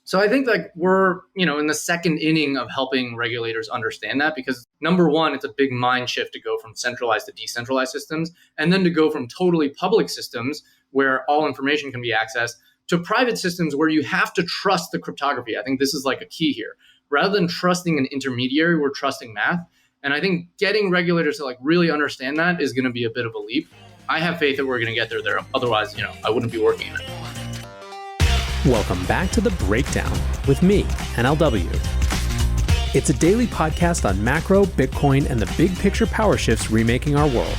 So I think like we're, in the second inning of helping regulators understand that because number one, it's a big mind shift to go from centralized to decentralized systems, and then to go from totally public systems where all information can be accessed to private systems where you have to trust the cryptography. I think this is like a key here. Rather than trusting an intermediary, we're trusting math. And I think getting regulators to like really understand that is going to be a bit of a leap. I have faith that we're going to get there. Otherwise, I wouldn't be working in it. Welcome back to The Breakdown with me, NLW. It's a daily podcast on macro, Bitcoin, and the big picture power shifts remaking our world.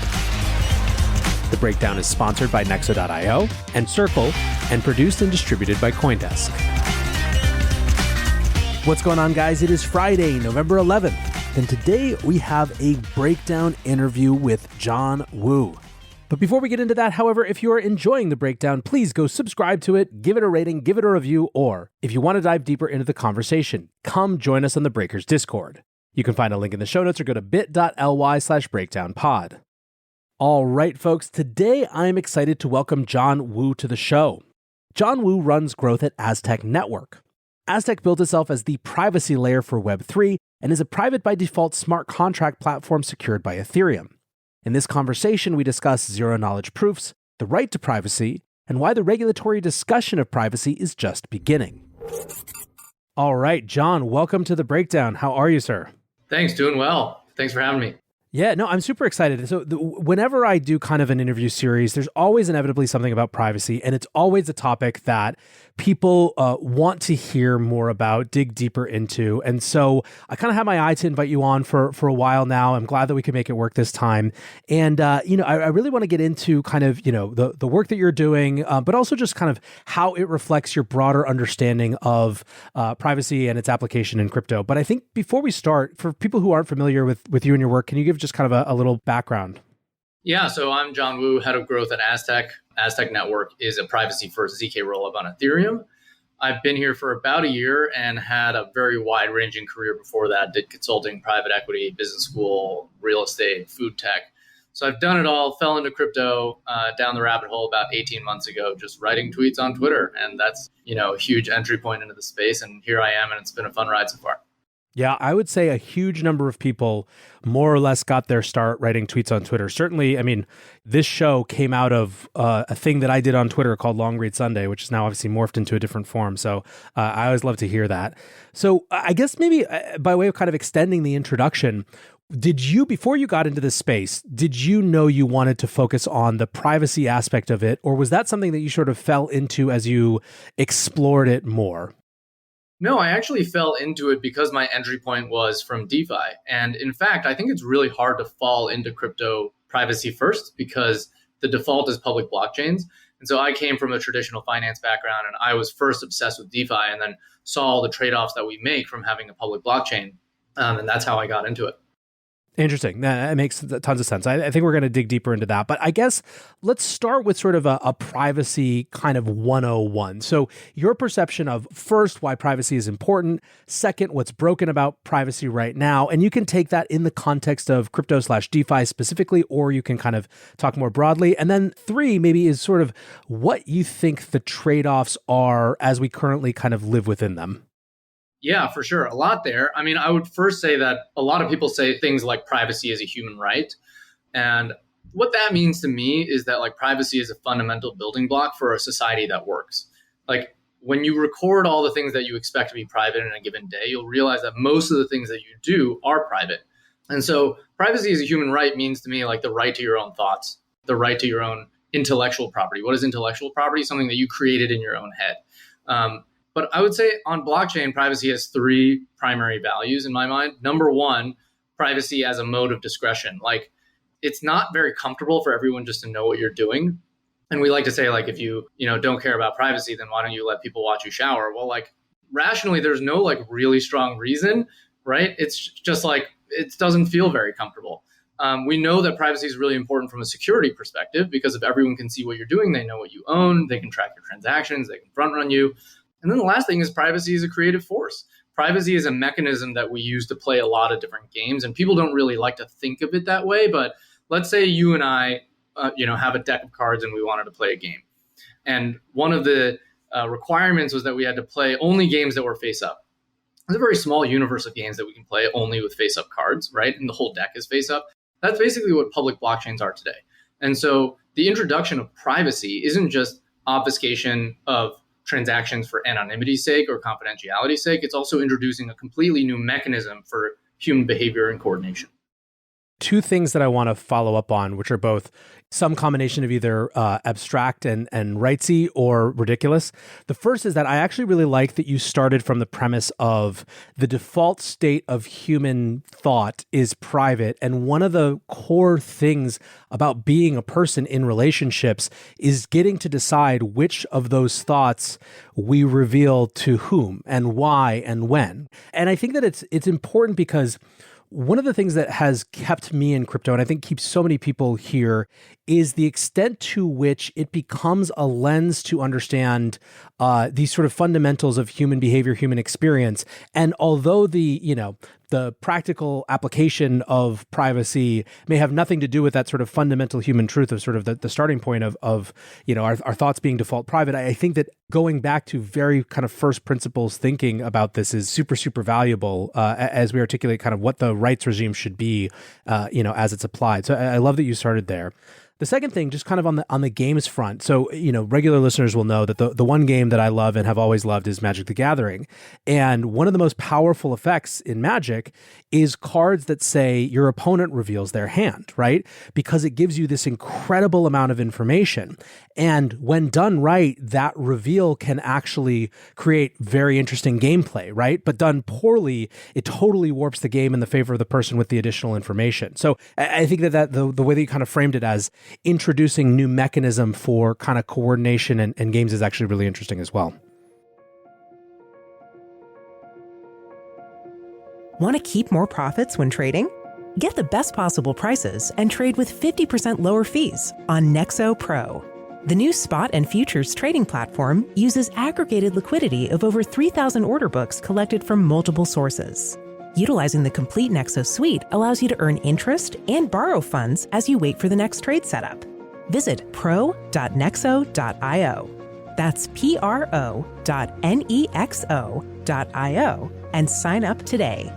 The Breakdown is sponsored by Nexo.io and Circle and produced and distributed by CoinDesk. What's going on, guys? It is Friday, November 11th, and today we have a breakdown interview with Jon Wu. But before we get into that, however, if you are enjoying The Breakdown, please go subscribe to it, give it a rating, give it a review, or if you want to dive deeper into the conversation, come join us on the Breakers Discord. You can find a link in the show notes or go to bit.ly/breakdownpod. All right, folks, today I'm excited to welcome Jon Wu to the show. Jon Wu runs growth at Aztec Network. Aztec built itself as the privacy layer for Web3 and is a private by default smart contract platform secured by Ethereum. In this conversation, we discuss zero-knowledge proofs, the right to privacy, and why the regulatory discussion of privacy is just beginning. All right, Jon, welcome to The Breakdown. How are you, sir? Thanks, doing well. Thanks for having me. Yeah, no, I'm super excited. So whenever I do kind of an interview series, there's always inevitably something about privacy, and it's always a topic that people want to hear more about, dig deeper into. And so I kind of had my eye to invite you on for a while now. I'm glad that we could make it work this time. And, I really want to get into kind of, the work that you're doing, but also just kind of how it reflects your broader understanding of privacy and its application in crypto. But I think before we start, for people who aren't familiar with you and your work, can you give just kind of a little background? Yeah, so I'm Jon Wu, head of growth at Aztec. Aztec Network is a privacy-first ZK rollup on Ethereum. I've been here for about a year and had a very wide-ranging career before that. Did consulting, private equity, business school, real estate, food tech. So I've done it all, fell into crypto down the rabbit hole about 18 months ago, just writing tweets on Twitter. And that's, a huge entry point into the space. And here I am, and it's been a fun ride so far. Yeah, I would say a huge number of people more or less got their start writing tweets on Twitter. Certainly, I mean, this show came out of a thing that I did on Twitter called Long Read Sunday, which is now obviously morphed into a different form. So I always love to hear that. So I guess maybe by way of kind of extending the introduction, before you got into this space, did you know you wanted to focus on the privacy aspect of it? Or was that something that you sort of fell into as you explored it more? No, I actually fell into it because my entry point was from DeFi. And in fact, I think it's really hard to fall into crypto privacy first because the default is public blockchains. And so I came from a traditional finance background and I was first obsessed with DeFi and then saw all the trade-offs that we make from having a public blockchain. And that's how I got into it. Interesting. That makes tons of sense. I think we're going to dig deeper into that. But I guess let's start with sort of a privacy kind of 101. So your perception of, first, why privacy is important. Second, what's broken about privacy right now. And you can take that in the context of crypto/DeFi specifically, or you can kind of talk more broadly. And then 3 maybe is sort of what you think the trade-offs are as we currently kind of live within them. Yeah, for sure. A lot there. I mean, I would first say that a lot of people say things like privacy is a human right. And what that means to me is that like privacy is a fundamental building block for a society that works. Like when you record all the things that you expect to be private in a given day, you'll realize that most of the things that you do are private. And so privacy as a human right means to me like the right to your own thoughts, the right to your own intellectual property. What is intellectual property? Something that you created in your own head. But I would say on blockchain, privacy has 3 primary values in my mind. Number 1, privacy as a mode of discretion. Like it's not very comfortable for everyone just to know what you're doing. And we like to say, like, if you don't care about privacy, then why don't you let people watch you shower? Well, like rationally, there's no like really strong reason, right? It's just like, it doesn't feel very comfortable. We know that privacy is really important from a security perspective because if everyone can see what you're doing, they know what you own, they can track your transactions, they can front run you. And then the last thing is privacy is a creative force. Privacy is a mechanism that we use to play a lot of different games. And people don't really like to think of it that way. But let's say you and I, have a deck of cards and we wanted to play a game. And one of the requirements was that we had to play only games that were face up. There's a very small universe of games that we can play only with face up cards, right? And the whole deck is face up. That's basically what public blockchains are today. And so the introduction of privacy isn't just obfuscation of transactions for anonymity's sake or confidentiality's sake. It's also introducing a completely new mechanism for human behavior and coordination. Two things that I want to follow up on, which are both some combination of either abstract and rightsy or ridiculous. The first is that I actually really like that you started from the premise of the default state of human thought is private. And one of the core things about being a person in relationships is getting to decide which of those thoughts we reveal to whom and why and when. And I think that it's important because one of the things that has kept me in crypto, and I think keeps so many people here, is the extent to which it becomes a lens to understand these sort of fundamentals of human behavior, human experience. And although the practical application of privacy may have nothing to do with that sort of fundamental human truth of sort of the starting point of our thoughts being default private, I think that going back to very kind of first principles thinking about this is super, super valuable as we articulate kind of what the rights regime should be, as it's applied. So I love that you started there. The second thing, just kind of on the games front. So, regular listeners will know that the one game that I love and have always loved is Magic the Gathering. And one of the most powerful effects in Magic is cards that say your opponent reveals their hand, right? Because it gives you this incredible amount of information. And when done right, that reveal can actually create very interesting gameplay, right? But done poorly, it totally warps the game in the favor of the person with the additional information. So I think that the way that you kind of framed it as introducing new mechanism for kind of coordination and games is actually really interesting as well. Want to keep more profits when trading? Get the best possible prices and trade with 50% lower fees on Nexo Pro. The new spot and futures trading platform uses aggregated liquidity of over 3,000 order books collected from multiple sources. Utilizing the complete Nexo suite allows you to earn interest and borrow funds as you wait for the next trade setup. Visit pro.nexo.io. That's pro.nexo.io and sign up today.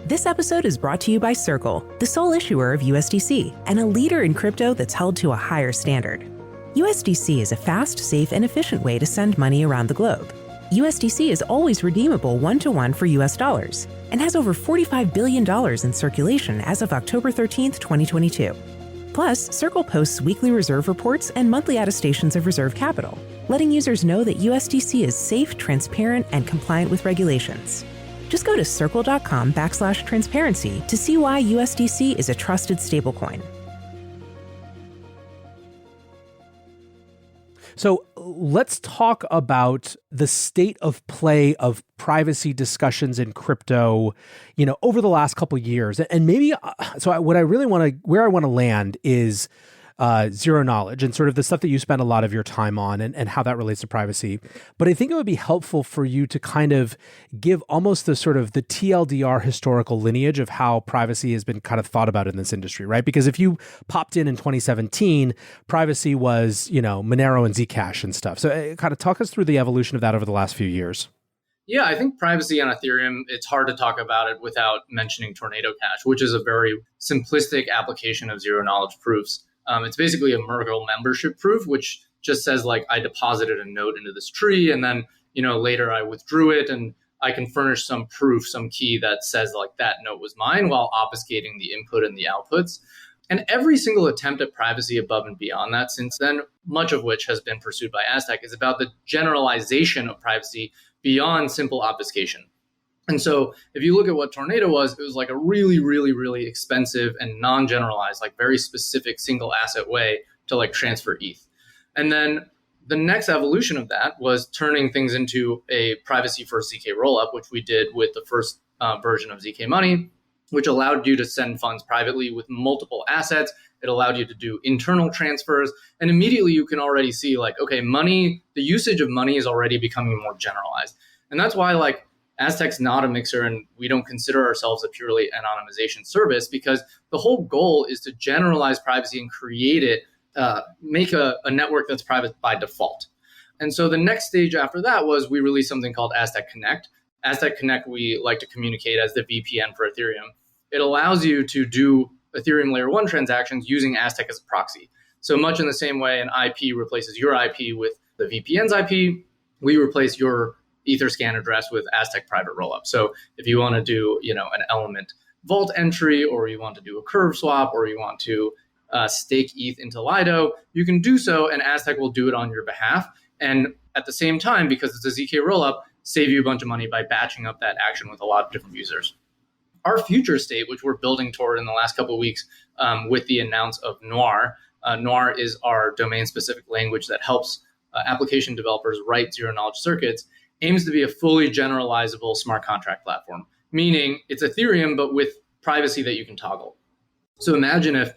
This episode is brought to you by Circle, the sole issuer of USDC and a leader in crypto that's held to a higher standard. USDC is a fast, safe, and efficient way to send money around the globe. USDC is always redeemable one-to-one for US dollars and has over $45 billion in circulation as of October 13th, 2022. Plus, Circle posts weekly reserve reports and monthly attestations of reserve capital, letting users know that USDC is safe, transparent, and compliant with regulations. Just go to circle.com/transparency to see why USDC is a trusted stablecoin. So let's talk about the state of play of privacy discussions in crypto, over the last couple of years. And maybe, where I want to land is zero knowledge and sort of the stuff that you spend a lot of your time on and how that relates to privacy. But I think it would be helpful for you to kind of give almost the sort of the TLDR historical lineage of how privacy has been kind of thought about in this industry, right? Because if you popped in 2017, privacy was, Monero and Zcash and stuff. So kind of talk us through the evolution of that over the last few years. Yeah, I think privacy on Ethereum, it's hard to talk about it without mentioning Tornado Cash, which is a very simplistic application of zero knowledge proofs. It's basically a Merkle membership proof, which just says I deposited a note into this tree and then, later I withdrew it and I can furnish some proof, some key that says that note was mine while obfuscating the input and the outputs. And every single attempt at privacy above and beyond that since then, much of which has been pursued by Aztec, is about the generalization of privacy beyond simple obfuscation. And so if you look at what Tornado was, it was a really, really, really expensive and non-generalized, very specific single asset way to transfer ETH. And then the next evolution of that was turning things into a privacy first ZK rollup, which we did with the first version of ZK Money, which allowed you to send funds privately with multiple assets. It allowed you to do internal transfers. And immediately you can already see money, the usage of money is already becoming more generalized. And that's why Aztec's not a mixer and we don't consider ourselves a purely anonymization service because the whole goal is to generalize privacy and create it make a network that's private by default. And so the next stage after that was we released something called Aztec Connect. Aztec Connect, we like to communicate as the VPN for Ethereum. It allows you to do Ethereum layer 1 transactions using Aztec as a proxy. So much in the same way an IP replaces your IP with the VPN's IP, we replace your Etherscan address with Aztec private rollup. So if you want to do, an Element vault entry, or you want to do a curve swap, or you want to stake ETH into Lido, you can do so, and Aztec will do it on your behalf. And at the same time, because it's a ZK rollup, save you a bunch of money by batching up that action with a lot of different users. Our future state, which we're building toward in the last couple of weeks with the announce of Noir. Noir is our domain-specific language that helps application developers write zero-knowledge circuits, aims to be a fully generalizable smart contract platform, meaning it's Ethereum, but with privacy that you can toggle. So imagine if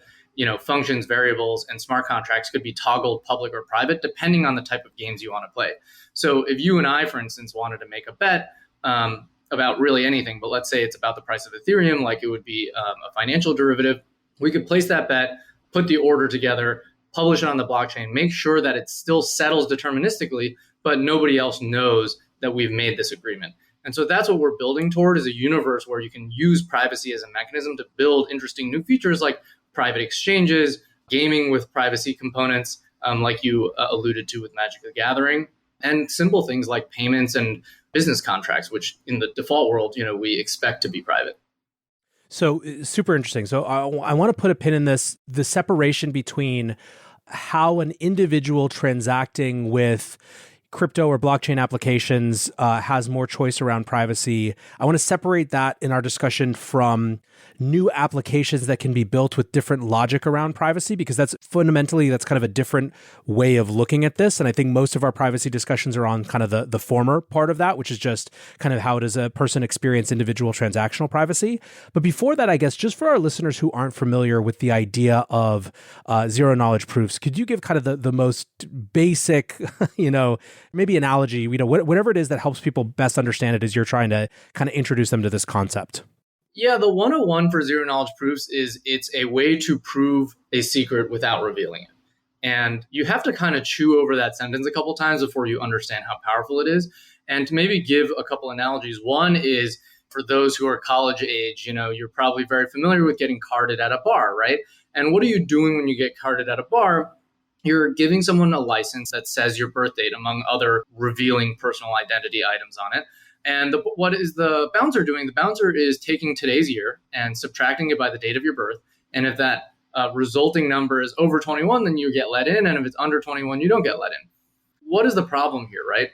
functions, variables, and smart contracts could be toggled public or private, depending on the type of games you want to play. So if you and I, for instance, wanted to make a bet about really anything, but let's say it's about the price of Ethereum, like it would be a financial derivative, we could place that bet, put the order together, publish it on the blockchain, make sure that it still settles deterministically, but nobody else knows that we've made this agreement. And so that's what we're building toward, is a universe where you can use privacy as a mechanism to build interesting new features like private exchanges, gaming with privacy components, like you alluded to with Magic the Gathering, and simple things like payments and business contracts, which in the default world, we expect to be private. So super interesting. So I want to put a pin in this, the separation between how an individual transacting with crypto or blockchain applications has more choice around privacy. I want to separate that in our discussion from new applications that can be built with different logic around privacy, because that's kind of a different way of looking at this. And I think most of our privacy discussions are on kind of the former part of that, which is just kind of how does a person experience individual transactional privacy. But before that, I guess, just for our listeners who aren't familiar with the idea of zero knowledge proofs, could you give kind of the most basic, maybe analogy, whatever it is that helps people best understand it as you're trying to kind of introduce them to this concept? Yeah, the 101 for zero knowledge proofs is it's a way to prove a secret without revealing it. And you have to kind of chew over that sentence a couple times before you understand how powerful it is. And to maybe give a couple analogies, one is for those who are college age, you're probably very familiar with getting carded at a bar, right? And what are you doing when you get carded at a bar? You're giving someone a license that says your birth date, among other revealing personal identity items on it. And what is the bouncer doing? The bouncer is taking today's year and subtracting it by the date of your birth. And if that resulting number is over 21, then you get let in. And if it's under 21, you don't get let in. What is the problem here, right?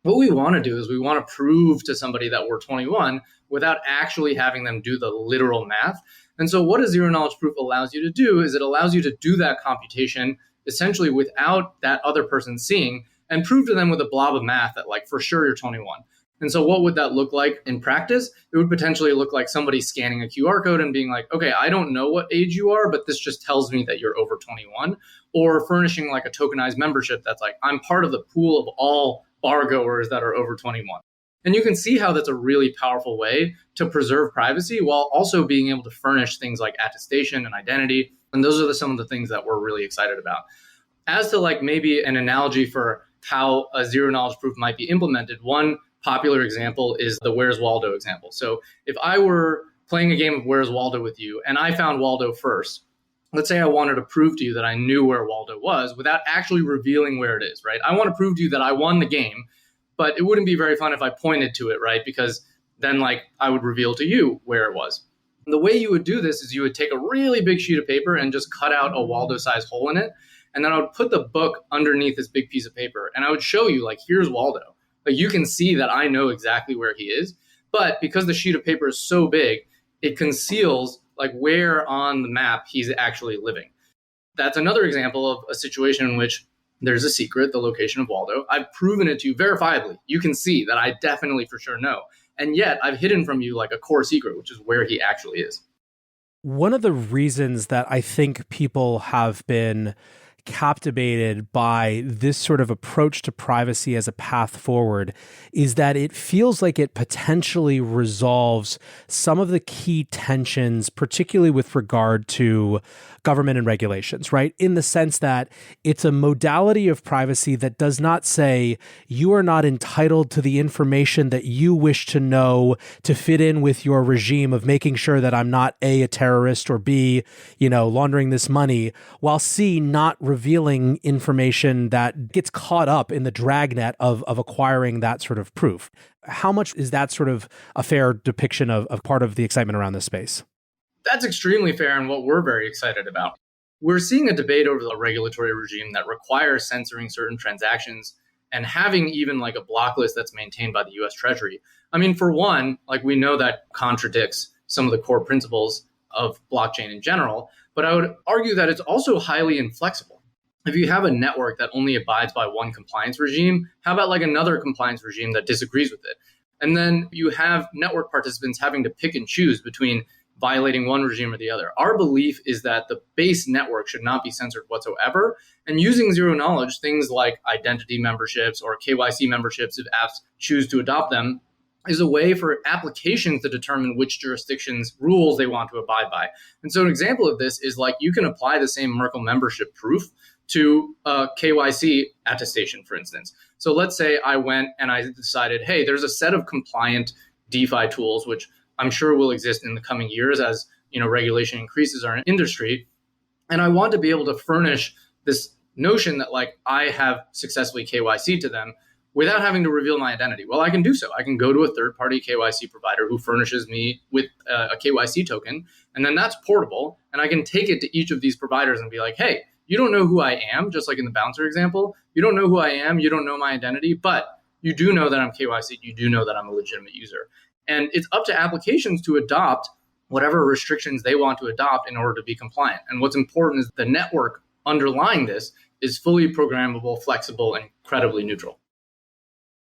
What we want to do is we want to prove to somebody that we're 21 without actually having them do the literal math. And so what a zero knowledge proof allows you to do is it allows you to do that computation essentially without that other person seeing, and prove to them with a blob of math that for sure you're 21. And so what would that look like in practice? It would potentially look like somebody scanning a QR code and being like, okay, I don't know what age you are, but this just tells me that you're over 21. Or furnishing a tokenized membership that's I'm part of the pool of all bar goers that are over 21. And you can see how that's a really powerful way to preserve privacy while also being able to furnish things like attestation and identity. And those are some of the things that we're really excited about. As to maybe an analogy for how a zero knowledge proof might be implemented, one popular example is the Where's Waldo example. So if I were playing a game of Where's Waldo with you and I found Waldo first, let's say I wanted to prove to you that I knew where Waldo was without actually revealing where it is, right? I want to prove to you that I won the game, but it wouldn't be very fun if I pointed to it, right? Because then I would reveal to you where it was. And the way you would do this is you would take a really big sheet of paper and just cut out a Waldo-sized hole in it. And then I would put the book underneath this big piece of paper. And I would show you, here's Waldo. You can see that I know exactly where he is. But because the sheet of paper is so big, it conceals where on the map he's actually living. That's another example of a situation in which there's a secret, the location of Waldo. I've proven it to you verifiably. You can see that I definitely for sure know. And yet I've hidden from you a core secret, which is where he actually is. One of the reasons that I think people have been captivated by this sort of approach to privacy as a path forward is that it feels like it potentially resolves some of the key tensions, particularly with regard to government and regulations, right? In the sense that it's a modality of privacy that does not say you are not entitled to the information that you wish to know to fit in with your regime of making sure that I'm not A, a terrorist, or B, laundering this money, while C, not revealing information that gets caught up in the dragnet of acquiring that sort of proof. How much is that sort of a fair depiction of part of the excitement around this space? That's extremely fair and what we're very excited about. We're seeing a debate over the regulatory regime that requires censoring certain transactions and having even like a block list that's maintained by the US Treasury. I mean, for one, like we know that contradicts some of the core principles of blockchain in general, but I would argue that it's also highly inflexible. If you have a network that only abides by one compliance regime, how about like another compliance regime that disagrees with it? And then you have network participants having to pick and choose between violating one regime or the other. Our belief is that the base network should not be censored whatsoever. And using zero knowledge, things like identity memberships or KYC memberships, if apps choose to adopt them, is a way for applications to determine which jurisdictions' rules they want to abide by. And so an example of this is like you can apply the same Merkle membership proof to a KYC attestation, for instance. So let's say I went and I decided, hey, there's a set of compliant DeFi tools, which I'm sure will exist in the coming years as regulation increases our industry. And I want to be able to furnish this notion that like I have successfully KYC to them without having to reveal my identity. Well, I can do so. I can go to a third-party KYC provider who furnishes me with a KYC token, and then that's portable. And I can take it to each of these providers and be like, hey, you don't know who I am, just like in the bouncer example. You don't know who I am. You don't know my identity, but you do know that I'm KYC. You do know that I'm a legitimate user. And it's up to applications to adopt whatever restrictions they want to adopt in order to be compliant. And what's important is the network underlying this is fully programmable, flexible, and incredibly neutral.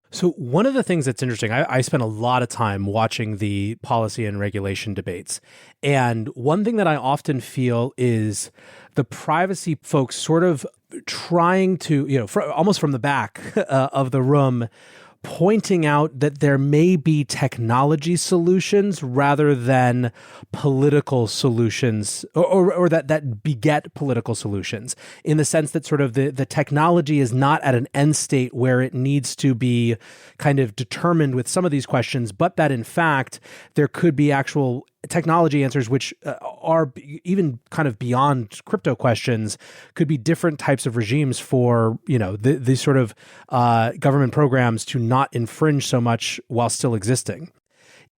So one of the things that's interesting, I spent a lot of time watching the policy and regulation debates. And one thing that I often feel is the privacy folks sort of trying to, almost from the back of the room, pointing out that there may be technology solutions rather than political solutions or that beget political solutions, in the sense that sort of the technology is not at an end state where it needs to be kind of determined with some of these questions, but that in fact there could be actual technology answers which are even kind of beyond crypto questions, could be different types of regimes for these sort of government programs to not infringe so much while still existing.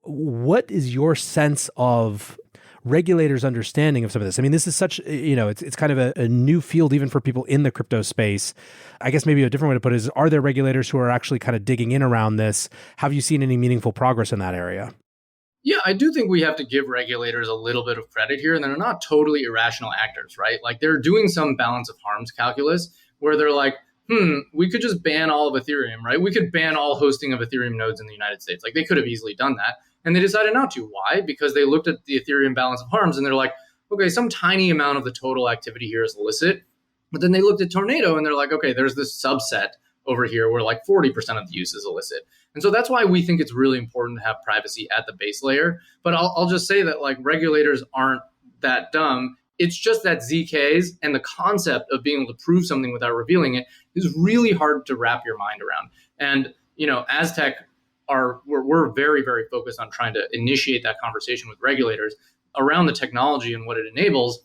What is your sense of regulators' understanding of some of this? I mean, this is such, it's kind of a new field even for people in the crypto space. I guess maybe a different way to put it is, are there regulators who are actually kind of digging in around this? Have you seen any meaningful progress in that area? Yeah, I do think we have to give regulators a little bit of credit here, and they're not totally irrational actors, right? Like they're doing some balance of harms calculus where they're like, we could just ban all of Ethereum, right? We could ban all hosting of Ethereum nodes in the United States. Like they could have easily done that. And they decided not to. Why? Because they looked at the Ethereum balance of harms and they're like, okay, some tiny amount of the total activity here is illicit. But then they looked at Tornado and they're like, okay, there's this subset over here where like 40% of the use is illicit. And so that's why we think it's really important to have privacy at the base layer. But I'll just say that like regulators aren't that dumb. It's just that ZKs and the concept of being able to prove something without revealing it is really hard to wrap your mind around. And, Aztec we're very, very focused on trying to initiate that conversation with regulators around the technology and what it enables.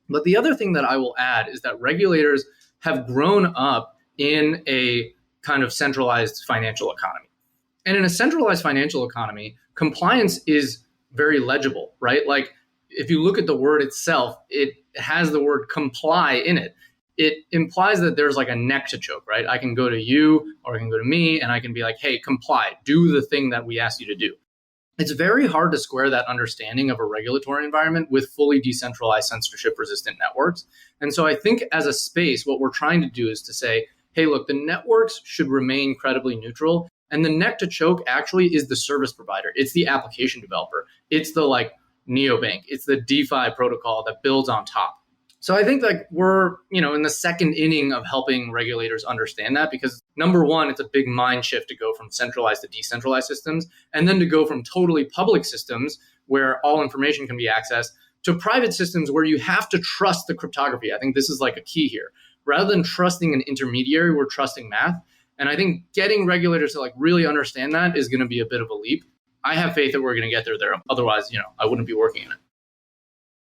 But the other thing that I will add is that regulators have grown up in a kind of centralized financial economy. And in a centralized financial economy, compliance is very legible, right? Like if you look at the word itself, it has the word comply in it. It implies that there's like a neck to choke, right? I can go to you or I can go to me and I can be like, hey, comply, do the thing that we asked you to do. It's very hard to square that understanding of a regulatory environment with fully decentralized censorship-resistant networks. And so I think as a space, what we're trying to do is to say, hey, look, the networks should remain credibly neutral. And the neck to choke actually is the service provider. It's the application developer. It's the like neobank. It's the DeFi protocol that builds on top. So I think like we're, in the second inning of helping regulators understand that, because number one, it's a big mind shift to go from centralized to decentralized systems, and then to go from totally public systems where all information can be accessed to private systems where you have to trust the cryptography. I think this is like a key here. Rather than trusting an intermediary, we're trusting math. And I think getting regulators to like really understand that is going to be a bit of a leap. I have faith that we're going to get there. Otherwise, I wouldn't be working in it.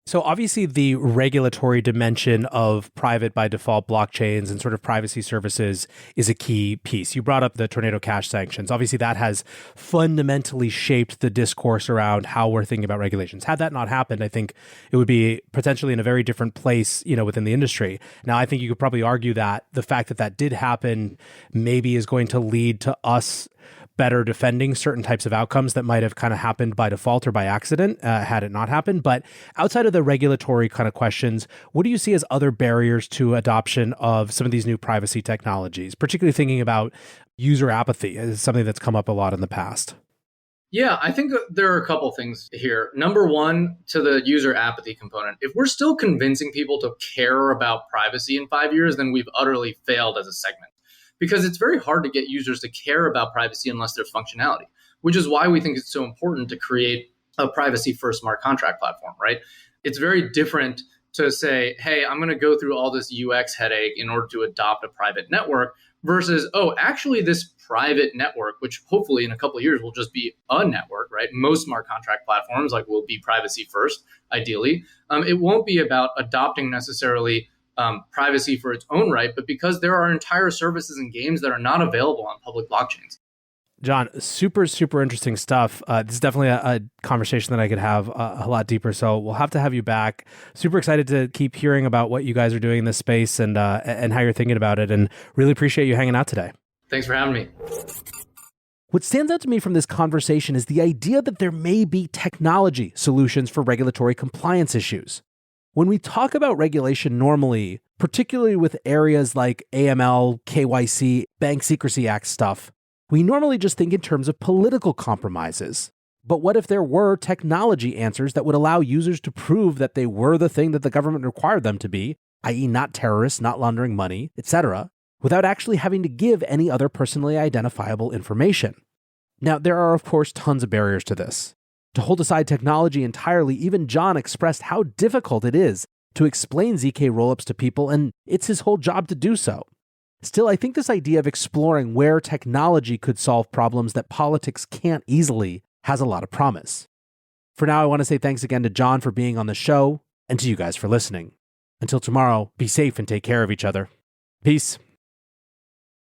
So obviously the regulatory dimension of private by default blockchains and sort of privacy services is a key piece. You brought up the Tornado Cash sanctions. Obviously that has fundamentally shaped the discourse around how we're thinking about regulations. Had that not happened, I think it would be potentially in a very different place, within the industry. Now, I think you could probably argue that the fact that that did happen maybe is going to lead to us better defending certain types of outcomes that might have kind of happened by default or by accident had it not happened. But outside of the regulatory kind of questions, what do you see as other barriers to adoption of some of these new privacy technologies, particularly thinking about user apathy as something that's come up a lot in the past? Yeah, I think there are a couple things here. Number one, to the user apathy component, if we're still convincing people to care about privacy in 5 years, then we've utterly failed as a segment. Because it's very hard to get users to care about privacy unless there's functionality, which is why we think it's so important to create a privacy-first smart contract platform, right? It's very different to say, hey, I'm going to go through all this UX headache in order to adopt a private network versus, actually this private network, which hopefully in a couple of years will just be a network, right? Most smart contract platforms will be privacy-first, ideally. It won't be about adopting necessarily privacy for its own right, but because there are entire services and games that are not available on public blockchains. Jon, super, super interesting stuff. This is definitely a conversation that I could have a lot deeper. So we'll have to have you back. Super excited to keep hearing about what you guys are doing in this space and how you're thinking about it. And really appreciate you hanging out today. Thanks for having me. What stands out to me from this conversation is the idea that there may be technology solutions for regulatory compliance issues. When we talk about regulation normally, particularly with areas like AML, KYC, Bank Secrecy Act stuff, we normally just think in terms of political compromises. But what if there were technology answers that would allow users to prove that they were the thing that the government required them to be, i.e. not terrorists, not laundering money, etc., without actually having to give any other personally identifiable information? Now, there are, of course, tons of barriers to this. To hold aside technology entirely, even Jon expressed how difficult it is to explain ZK rollups to people, and it's his whole job to do so. Still, I think this idea of exploring where technology could solve problems that politics can't easily has a lot of promise. For now, I want to say thanks again to Jon for being on the show, and to you guys for listening. Until tomorrow, be safe and take care of each other. Peace.